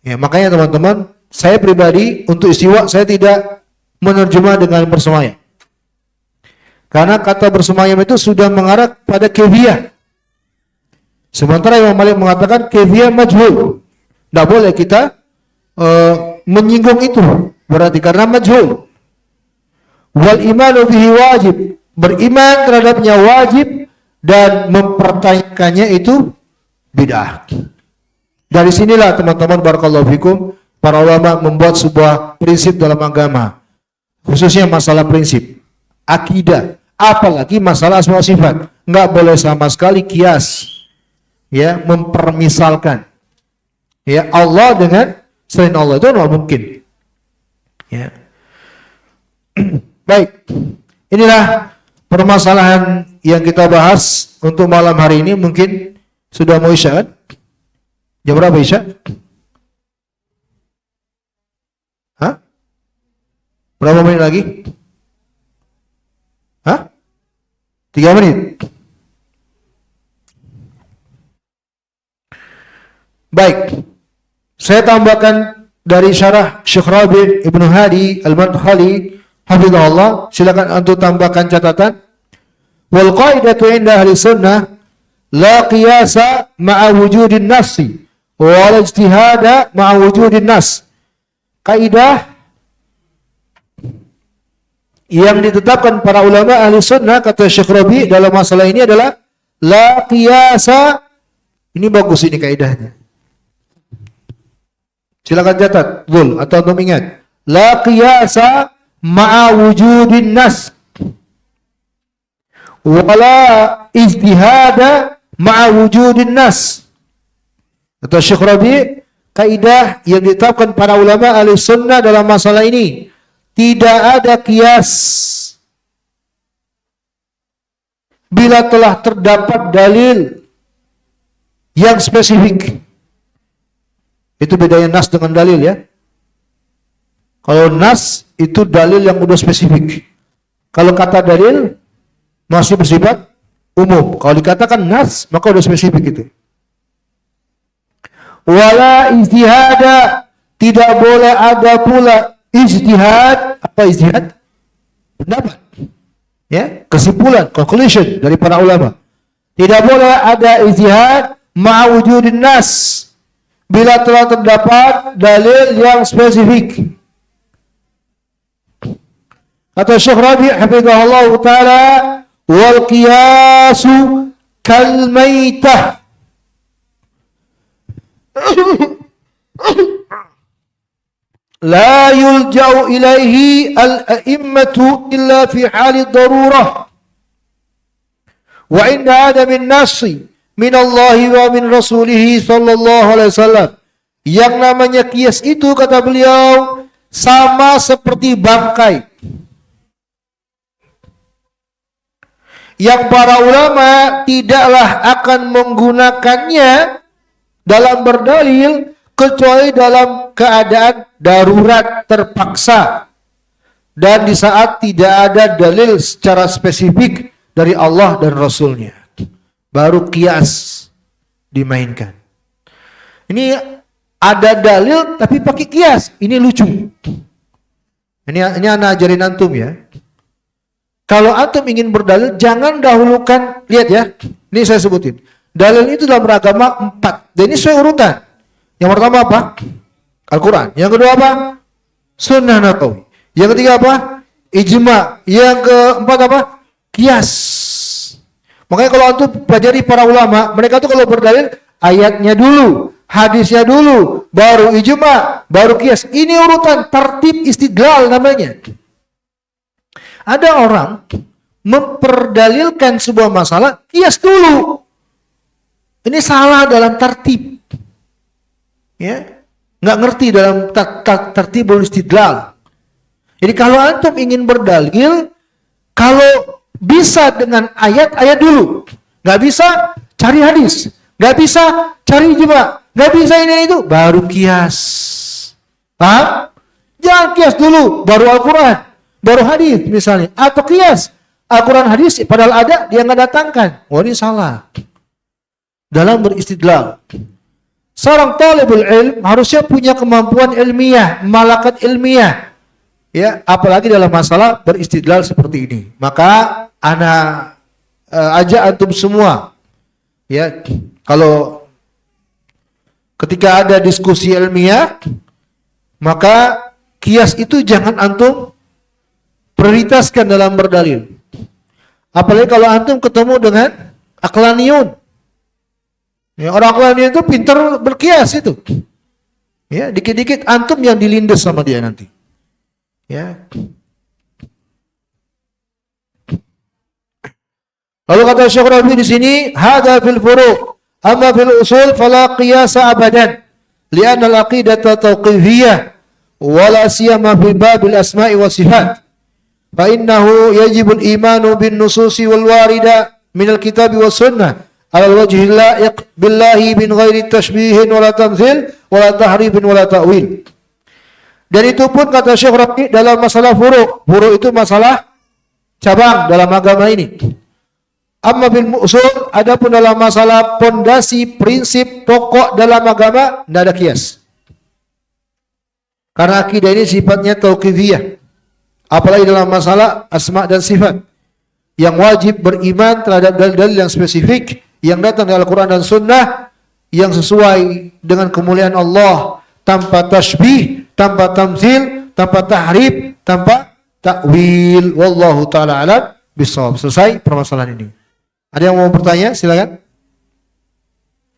Ya, makanya teman-teman, saya pribadi untuk istiwa saya tidak menerjemah dengan bersemayam. Karena kata bersemayam itu sudah mengarah pada kaifiyah. Sementara Imam Malik mengatakan kaifiyah majhul. Tidak boleh kita menyinggung itu. Berarti karena majhul. Wal imanu bihi wajib. Beriman terhadapnya wajib dan mempertanyakannya itu bid'ah. Dari sinilah teman-teman barakallahu fikum, para ulama membuat sebuah prinsip dalam agama, khususnya masalah prinsip akidah, apalagi masalah asma wa sifat. Nggak boleh sama sekali kias, ya, mempermisalkan, ya, Allah dengan selain Allah, itu nggak mungkin. Ya. Baik, inilah permasalahan yang kita bahas untuk malam hari ini. Mungkin sudah mau isya kan? Jam berapa isya? Hah? Berapa menit lagi? Hah? 3 menit. Baik. Saya tambahkan dari syarah Syekh Rabi' Ibnu Hadi Al-Madkhali hafizahullah, silakan antum tambahkan catatan. Wal qaidatu inda ahli sunnah la qiyasa ma'a wujudin nafsi wa la ijtihada ma'a wujudin nas. Kaidah yang ditetapkan para ulama ahli sunnah, kata Syekh Rabi dalam masalah ini adalah la qiyasa. Ini bagus ini kaidahnya. Silakan catat, Zul, atau antum ingat. La qiyasa ma'a wujudin nas wala ijtihada ma'a wujudin nas. Kata Syekh Rabi, kaidah yang ditetapkan para ulama ahli sunnah dalam masalah ini, tidak ada kias bila telah terdapat dalil yang spesifik. Itu bedanya nas dengan dalil ya. Kalau nas itu dalil yang udah spesifik. Kalau kata dalil masih bersifat umum. Kalau dikatakan nas maka udah spesifik itu. Wala ijtihada, tidak boleh ada pula ijtihad. Apa ijtihad? Pendapat. Ya, kesimpulan, conclusion dari para ulama. Tidak boleh ada ijtihad ma'a wujudin nas bila telah terdapat dalil yang spesifik. Kata Syekh Rabi hafizahullah taala, wal qiyasu kal maitah. La yulja'u ilaihi al-a'immatu illa fi hali darurah. Wa inna adamin nasi min Allah wa min Rasulih sallallahu alaihi wasallam. Yang namanya qiyas itu, kata beliau, sama seperti bangkai yang para ulama tidaklah akan menggunakannya dalam berdalil kecuali dalam keadaan darurat terpaksa dan di saat tidak ada dalil secara spesifik dari Allah dan Rasulnya, baru qiyas dimainkan. Ini ada dalil tapi pakai qiyas, ini lucu. Ini anak ajarin antum ya. Kalau antum ingin berdalil, jangan dahulukan, lihat ya, ini saya sebutin. Dalil itu dalam beragama 4, dan ini sesuai urutan. Yang pertama apa? Al-Quran. Yang kedua apa? Sunnah Nabawi. Yang ketiga apa? Ijma. Yang keempat apa? Qiyas. Makanya kalau antum pelajari para ulama, mereka tuh kalau berdalil, ayatnya dulu, hadisnya dulu, baru ijma, baru qiyas. Ini urutan tertib istidlal namanya. Ada orang memperdalilkan sebuah masalah, qiyas dulu. Ini salah dalam tertib. Ya, nggak ngerti dalam tertibul istidlal. Jadi kalau antum ingin berdalil, kalau bisa dengan ayat dulu, nggak bisa cari hadis, nggak bisa cari ijma, nggak bisa ini itu, baru qiyas. Paham? Jangan qiyas dulu, baru Al-Quran, baru hadis misalnya, atau qiyas Al-Quran hadis padahal ada dia nggak datangkan. Oh, ini salah dalam beristidlal. Seorang talibul ilm harusnya punya kemampuan ilmiah, malakat ilmiah. Ya, apalagi dalam masalah beristidlal seperti ini. Maka ana ajak antum semua, ya, kalau ketika ada diskusi ilmiah, maka qiyas itu jangan antum prioritaskan dalam berdalil. Apalagi kalau antum ketemu dengan aqlaniyun. Ya, orang aqlaniyun itu pintar berqiyas itu. Ya, dikit-dikit antum yang dilindas sama dia nanti. Ya. Lalu kata Syekh Rabi di sini, hadza fil furu', amma fil usul fala qiyasa abadan, li'anna al-aqidata tawqifiyyah wa la siyama fi babil asma'i was sifat. Fa innahu yajibu al-imanu bin nususi wal warida min al-kitab was sunnah ala al-wajhi la'iq billahi min ghairi tashbihin wala tamthil wala tahrifin wala ta'wil. Dan itu pun kata Syekh Rabi dalam masalah furu'. Furu' itu masalah cabang dalam agama ini. Amma bil usul, adapun dalam masalah pondasi, prinsip, pokok dalam agama, tidak ada qiyas. Karena akidah ini sifatnya tauqifiyah. Apalagi dalam masalah asma dan sifat. Yang wajib beriman terhadap dalil-dalil yang spesifik yang datang dari Al-Quran dan Sunnah yang sesuai dengan kemuliaan Allah, tanpa tasbih, tanpa tamthil, tanpa tahrif, tanpa takwil. Wallahu ta'ala alam bisawab. Selesai permasalahan ini. Ada yang mau bertanya? Silakan.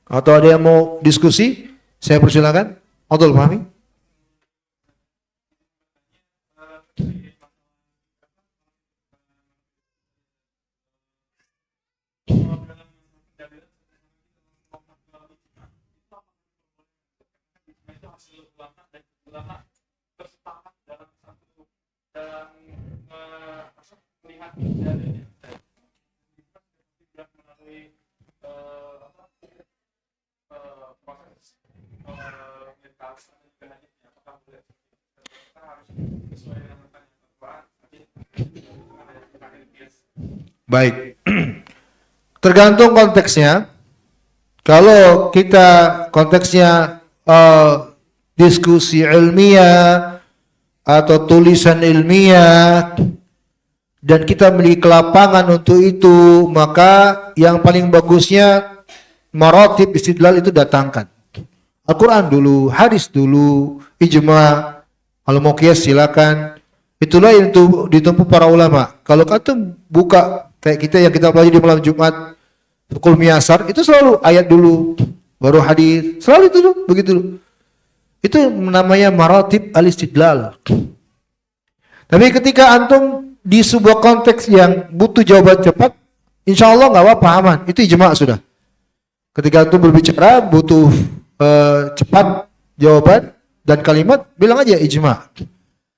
Atau ada yang mau diskusi? Saya persilakan. Abdul Fahmi. Baik. Tergantung konteksnya. Kalau kita konteksnya diskusi ilmiah atau tulisan ilmiah dan kita memiliki kelapangan untuk itu, maka yang paling bagusnya maratib istidlal itu datangkan. Al-Quran dulu, hadis dulu, ijma. Kalau mau qiyas silakan. Itulah yang ditempuh para ulama. Kalau kata buka kayak kita yang kita pelajari di malam Jumat, Fiqhul Miyasar, itu selalu ayat dulu, baru hadis, selalu itu dulu, begitu dulu. Itu namanya maratib al-istidlal. Tapi ketika antum di sebuah konteks yang butuh jawaban cepat, insya Allah nggak apa-apa, aman. Itu ijma sudah. Ketika antum berbicara butuh cepat jawaban dan kalimat, bilang aja ijma.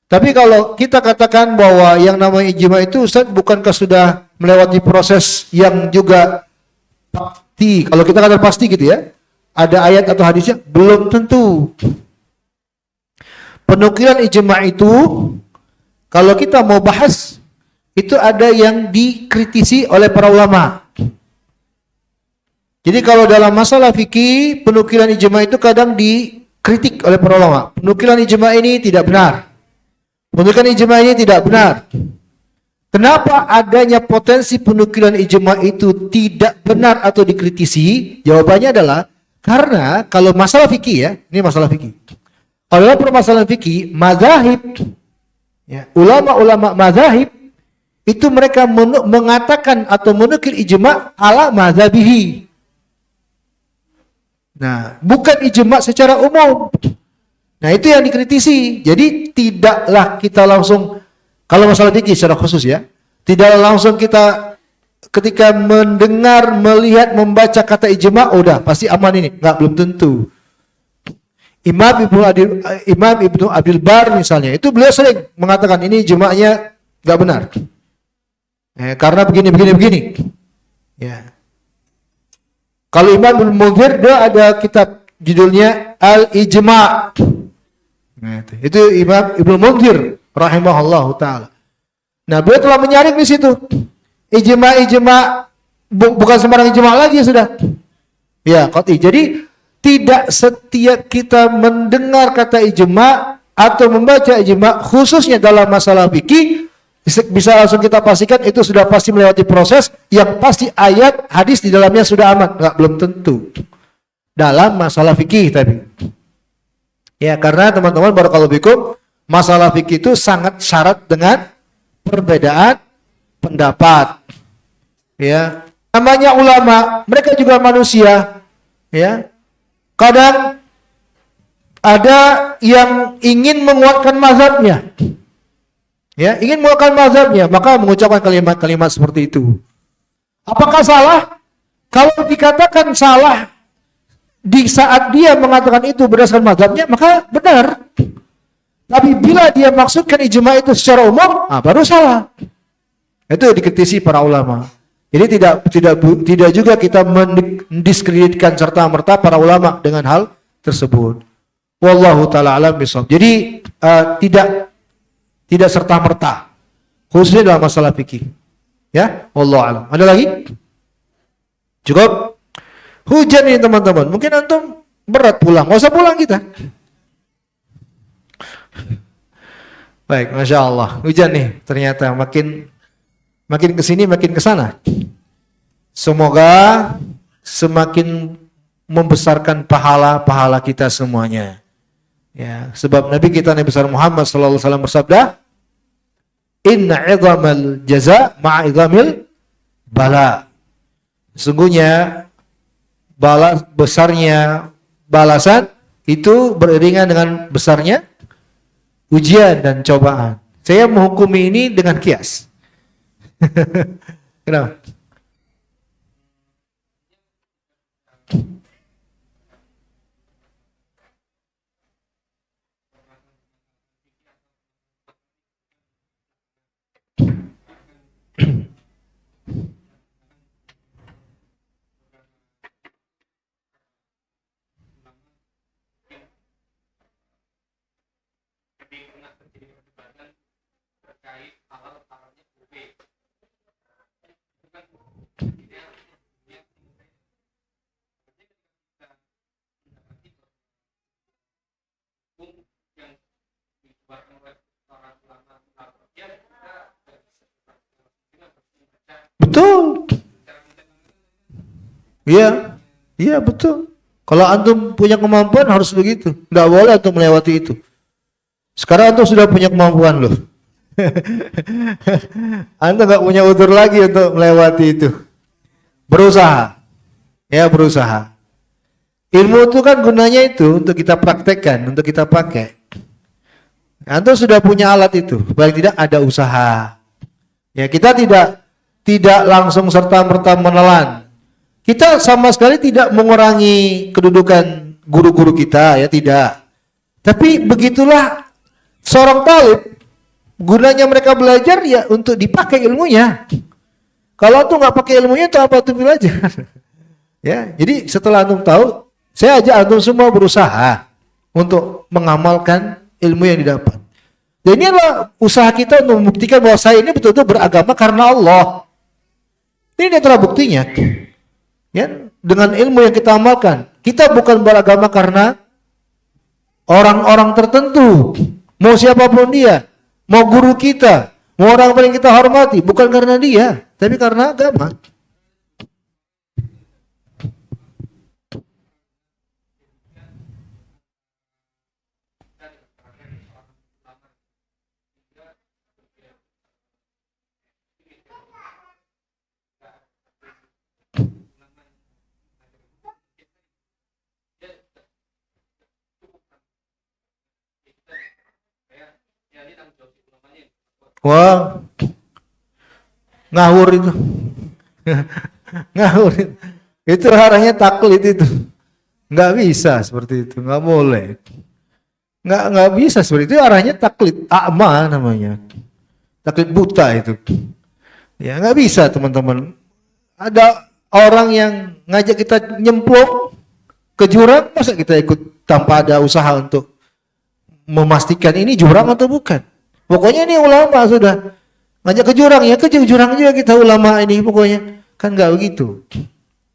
Tapi kalau kita katakan bahwa yang namanya ijma itu, Ustaz, bukankah sudah melewati proses yang juga pasti? Kalau kita katakan pasti gitu ya, ada ayat atau hadisnya? Belum tentu. Penukilan ijma itu, kalau kita mau bahas, itu ada yang dikritisi oleh para ulama. Jadi kalau dalam masalah fikih, penukilan ijma itu kadang dikritik oleh para ulama. Penukilan ijma ini tidak benar. Penukilan ijma ini tidak benar. Kenapa adanya potensi penukilan ijma itu tidak benar atau dikritisi? Jawabannya adalah karena kalau masalah fikih ya, ini masalah fikih. Kalau dalam permasalahan fikih, mazahib, ya, ulama-ulama mazahib itu mereka mengatakan atau menukil ijma ala mazhabihi. Nah, bukan ijma secara umum. Nah, itu yang dikritisi. Jadi tidaklah kita langsung, kalau masalah fikih secara khusus ya, tidaklah langsung kita ketika mendengar, melihat, membaca kata ijma, udah pasti aman ini. Enggak, belum tentu. Imam Ibnu Abdul Bar misalnya, itu beliau sering mengatakan ini ijma'nya enggak benar. Karena begini. Ya. Kalau Imam Ibnu Munzir, dia ada kitab judulnya Al-Ijma'. Nah, itu Imam Ibnu Munzir rahimahullahu taala. Nah, beliau telah menyaring di situ. Ijma' bukan sembarang ijma' lagi sudah. Ya, qat'i. Jadi tidak setiap kita mendengar kata ijma' atau membaca ijma', khususnya dalam masalah fikih, bisa langsung kita pastikan itu sudah pasti melewati proses yang pasti ayat hadis di dalamnya sudah aman. Enggak, belum tentu. Dalam masalah fikih tapi. Ya, karena teman-teman barakallahu fikum, masalah fikih itu sangat syarat dengan perbedaan pendapat. Ya, namanya ulama, mereka juga manusia. Ya. Kadang ada yang ingin menguatkan mazhabnya. Ya, ingin menguatkan mazhabnya, maka mengucapkan kalimat-kalimat seperti itu. Apakah salah? Kalau dikatakan salah di saat dia mengatakan itu berdasarkan mazhabnya, maka benar. Tapi bila dia maksudkan ijma itu secara umum, baru salah. Itu dikritisi para ulama. Jadi tidak juga kita mendiskreditkan serta-merta para ulama dengan hal tersebut. Wallahu taala alam bisawab. Jadi tidak serta-merta, khususnya dalam masalah fikih. Ya, wallahu alam. Ada lagi? Cukup? Hujan ini teman-teman. Mungkin antum berat pulang. Nggak usah pulang kita. Baik, Masya Allah. Hujan nih, ternyata makin kesini makin kesana. Semoga semakin membesarkan pahala-pahala kita semuanya. Ya, sebab Nabi kita Nabi besar Muhammad sallallahu alaihi wasallam bersabda, "Inna 'idhamal jaza ma'a 'idhamil bala." Sesungguhnya besarnya balasan itu beriringan dengan besarnya ujian dan cobaan. Saya menghukumi ini dengan kias. Kenapa? Betul. Iya. Iya, betul. Kalau antum punya kemampuan harus begitu. Enggak boleh antum melewati itu. Sekarang antum sudah punya kemampuan loh. Antum enggak punya udzur lagi untuk melewati itu. Berusaha. Ya, berusaha. Ilmu itu kan gunanya itu untuk kita praktekkan, untuk kita pakai. Antum sudah punya alat itu, paling tidak ada usaha. Ya, kita tidak langsung serta-merta menelan. Kita sama sekali tidak mengurangi kedudukan guru-guru kita, ya tidak. Tapi begitulah seorang talib, gunanya mereka belajar ya untuk dipakai ilmunya. Kalau tuh nggak pakai ilmunya, itu apa tuh belajar? Ya, jadi setelah antum tahu, saya ajak antum semua berusaha untuk mengamalkan ilmu yang didapat. Dan ini adalah usaha kita untuk membuktikan bahwa saya ini betul-betul beragama karena Allah. Ini adalah buktinya. Ya, dengan ilmu yang kita amalkan, kita bukan beragama karena orang-orang tertentu, mau siapapun dia, mau guru kita, mau orang paling kita hormati, bukan karena dia, tapi karena agama. Wah, ngawur itu. Ngawur itu. Itu arahnya taklid itu. Nggak bisa seperti itu, nggak boleh. Nggak bisa seperti itu, arahnya taklid a'ma namanya. Taklid buta itu. Ya, nggak bisa teman-teman. Ada orang yang ngajak kita nyemplung ke jurang, masa kita ikut tanpa ada usaha untuk memastikan ini jurang atau bukan? Pokoknya ini ulama sudah ngajak ke jurang, ya ke jurang juga kita ulama ini pokoknya. Kan nggak begitu.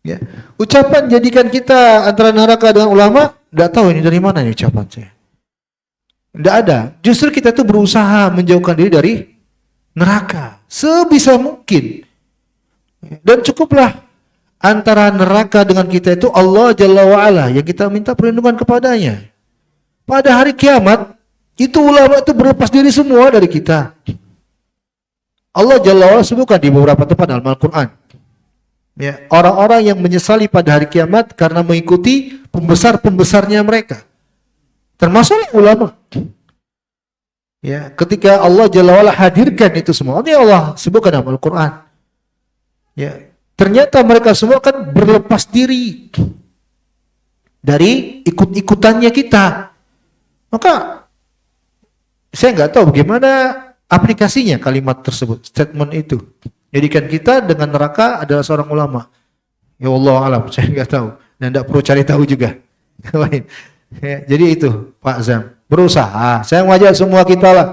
Ya. Ucapan jadikan kita antara neraka dengan ulama, nggak tahu ini dari mana ini ucapan saya. Nggak ada. Justru kita tuh berusaha menjauhkan diri dari neraka sebisa mungkin. Dan cukuplah antara neraka dengan kita itu Allah Jalla wa'ala yang kita minta perlindungan kepadanya. Pada hari kiamat itu ulama itu berlepas diri semua dari kita. Allah Jalla wa'ala sebutkan di beberapa tempat dalam Al-Quran. Ya, orang-orang yang menyesali pada hari kiamat karena mengikuti pembesar-pembesarnya mereka. Termasuk ulama. Ya, ketika Allah Jalla wa'ala hadirkan itu semua, ini Allah sebutkan dalam Al-Quran. Ya, ternyata mereka semua kan berlepas diri dari ikut-ikutannya kita. Maka saya nggak tahu bagaimana aplikasinya kalimat tersebut, statement itu. Jadikan kita dengan neraka adalah seorang ulama. Ya Allah alam, saya nggak tahu dan tidak perlu cari tahu juga. Lain. Ya, jadi itu Pak Zam, berusaha. Saya ngajak semua kita lah.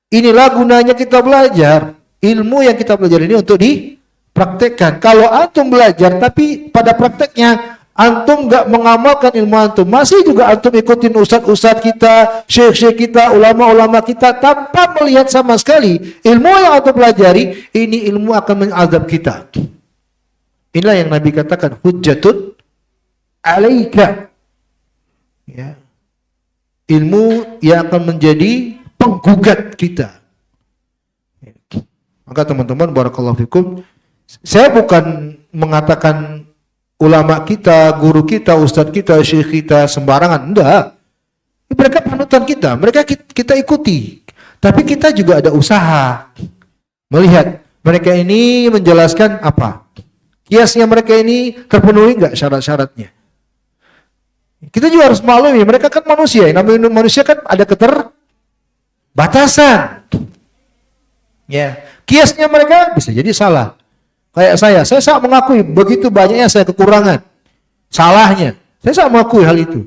Inilah gunanya kita belajar. Ilmu yang kita belajar ini untuk dipraktekkan. Kalau antum belajar tapi pada prakteknya antum nggak mengamalkan ilmu antum, masih juga antum ikutin ustadz-ustadz kita, syekh-syekh kita, ulama-ulama kita tanpa melihat sama sekali ilmu yang antum pelajari, ini ilmu akan mengazab kita. Inilah yang Nabi katakan hujjatun alaika. Ya. Ilmu yang akan menjadi penggugat kita. Maka teman-teman, barakallahu fikum, saya bukan mengatakan ulama kita, guru kita, ustadz kita, syekh kita sembarangan. Enggak. Mereka panutan kita, mereka kita ikuti. Tapi kita juga ada usaha melihat mereka ini menjelaskan apa. Kiasnya mereka ini terpenuhi enggak syarat-syaratnya. Kita juga harus maklumi, mereka kan manusia. Namanya manusia kan ada keterbatasan. Ya, kiasnya mereka bisa jadi salah. Kayak saya sangat mengakui begitu banyaknya saya kekurangan, salahnya. Saya sangat mengakui hal itu.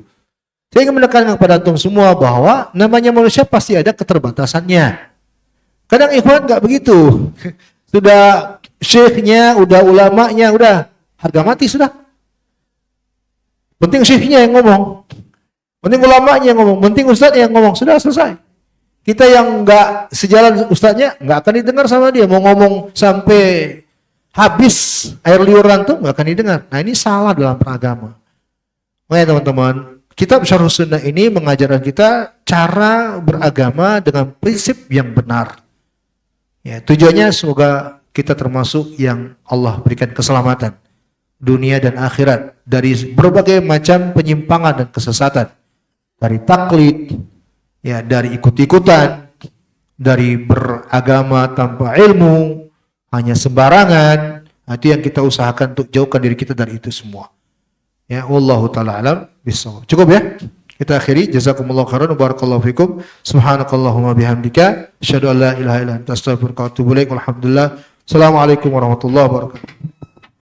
Saya ingin menekankan kepada antum semua bahwa namanya manusia pasti ada keterbatasannya. Kadang ikhwan nggak begitu. Sudah syekhnya, udah ulamanya, udah harga mati sudah. Penting syekhnya yang ngomong, penting ulamanya yang ngomong, penting ustadznya yang ngomong, sudah selesai. Kita yang nggak sejalan ustadznya nggak akan didengar sama dia. Mau ngomong sampai habis air liuran tuh nggak akan didengar. Nah ini salah dalam beragama. Makanya teman-teman, kitab Syarh Sunnah ini mengajarkan kita cara beragama dengan prinsip yang benar. Ya, tujuannya semoga kita termasuk yang Allah berikan keselamatan dunia dan akhirat dari berbagai macam penyimpangan dan kesesatan, dari taklid, ya, dari ikut-ikutan, dari beragama tanpa ilmu, hanya sembarangan. Itu yang kita usahakan untuk jauhkan diri kita dari itu semua. Ya, wallahu taala alam bisawab. Cukup ya? Kita akhiri. Jazakumullahu khairan wa barakallahu fikum. Subhanakallahumma bihamdika asyhadu an la ilaha illa anta astaghfiruka wa atubu ilaik. Walhamdulillah. Assalamualaikum warahmatullahi wabarakatuh.